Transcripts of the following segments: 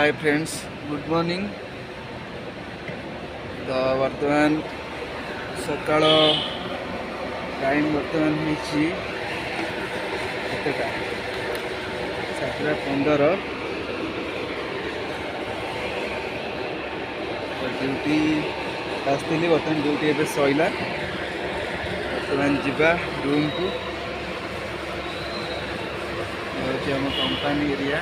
Hi friends, good morning. तो बर्तमान सकाळ टाइम बर्तमान होती 7:15। ड्यूटी आसती बर्तमान ड्यूटी एवं सैला। बर्तमान जावा रूम को आम कंपानी एरिया।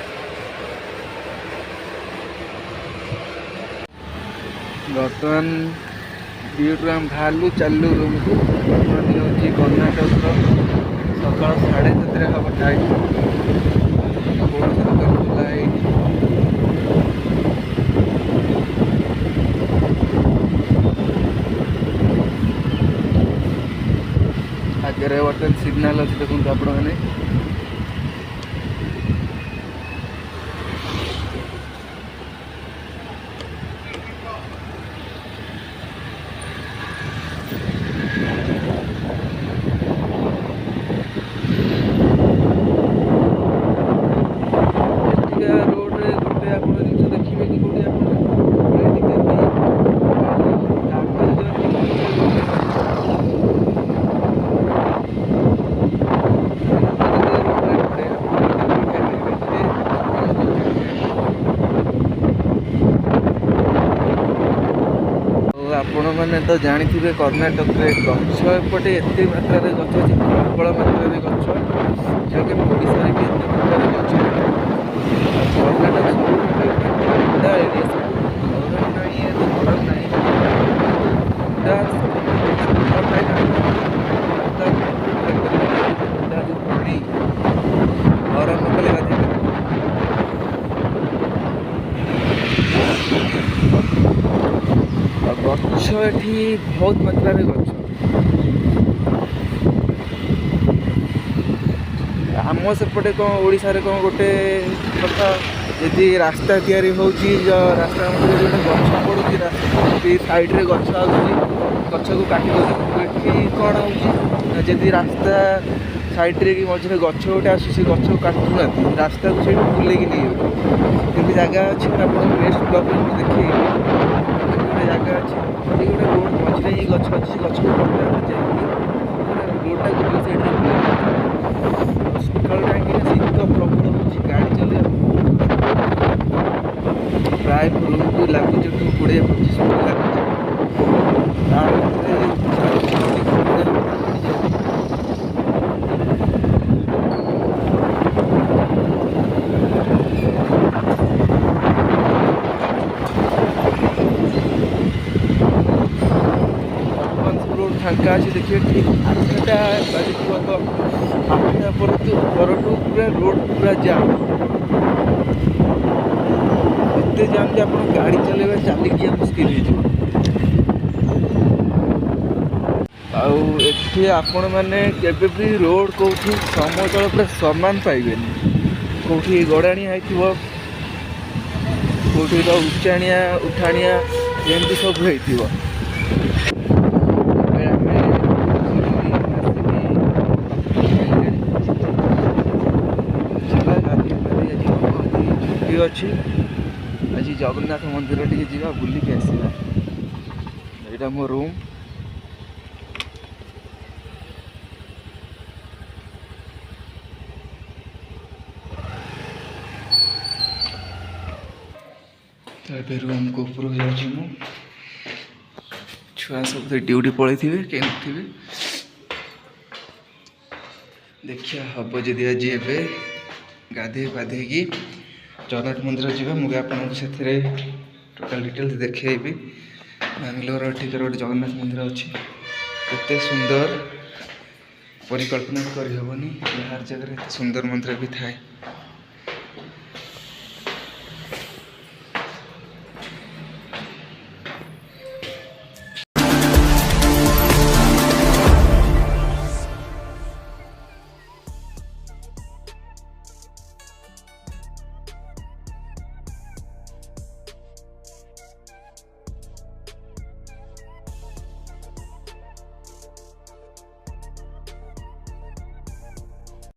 बर्तमान ड्यूटी आम बाहरलु चलू रूम को। बर्तमान हूँ कर्णाटक सका 7:30 हम टाइम। कौन खुला है आगे बर्तमान सिग्नाल अच्छी देखो आपण मैंने। आपण मैंने तो जानी थे कर्णाटक में गच एपटे एत मात्रा गच अच्छी प्रबल मात्रा गच जहाँकि ओडार भी एत मात्रा गच। कर्णाटक ठंडा एरिया गरम नहीं तो गरम नहीं गरम कले गाधे गच एठी बहुत मात्रा गच। आम सेपटे कौन ओडिशारे कौन गोटे कथा यदि रास्ता तैयारी होची रास्ता मध्य जो गछ पड़ुची रास्ता साइड रे गछ आउची गछ को काटी दउची। कौन होची जदि रास्ता साइड रे कि मझे गछ गोटे आसुची गछ को काटुना रास्ता को सही बुले कि नहीं होती जगह अच्छी आप नेक्स्ट ब्लॉग में देखिए जगह अच्छी गोटे रोड मझे गछ अच्छी गछ को कटा रोडटा गोटे साइड सकाल टाइम शीत प्रबल हो गाड़ी चले प्राय रूम को लगुच 20-25 मिनट लगुच फांका अच्छे देखिए ठीक 8टा बाजी तो 8टा पर पूरा रोड पूरा जाम एत जाम जे आप गाड़ी चलेगा चलिकी मुस्किल हो। आपण मैंने केबे भी रोड कौटी समतल पूरा समान पाइबे कौटी गड़ाणिया हो कौटी उच्चाणिया उठाणिया एमती सब हो। अच्छी आज जगन्नाथ मंदिर टी जा बुलिक आसवा यहाँ मो रूम। तो रूम को ऊपर जाऊँ छुआ सब ड्यूटी पड़े थे कहीं देखिया हम जदि आज ए गाधे पाधे जगन्नाथ मंदिर जावा मुझे आपको टोटाल डिटेल्स देखी। बांग्लोर एठिकार गोटे जगन्नाथ मंदिर अच्छी एत सुंदर परिकल्पना भी करहबनी बाहर जगह एत सुंदर मंदिर भी थाए।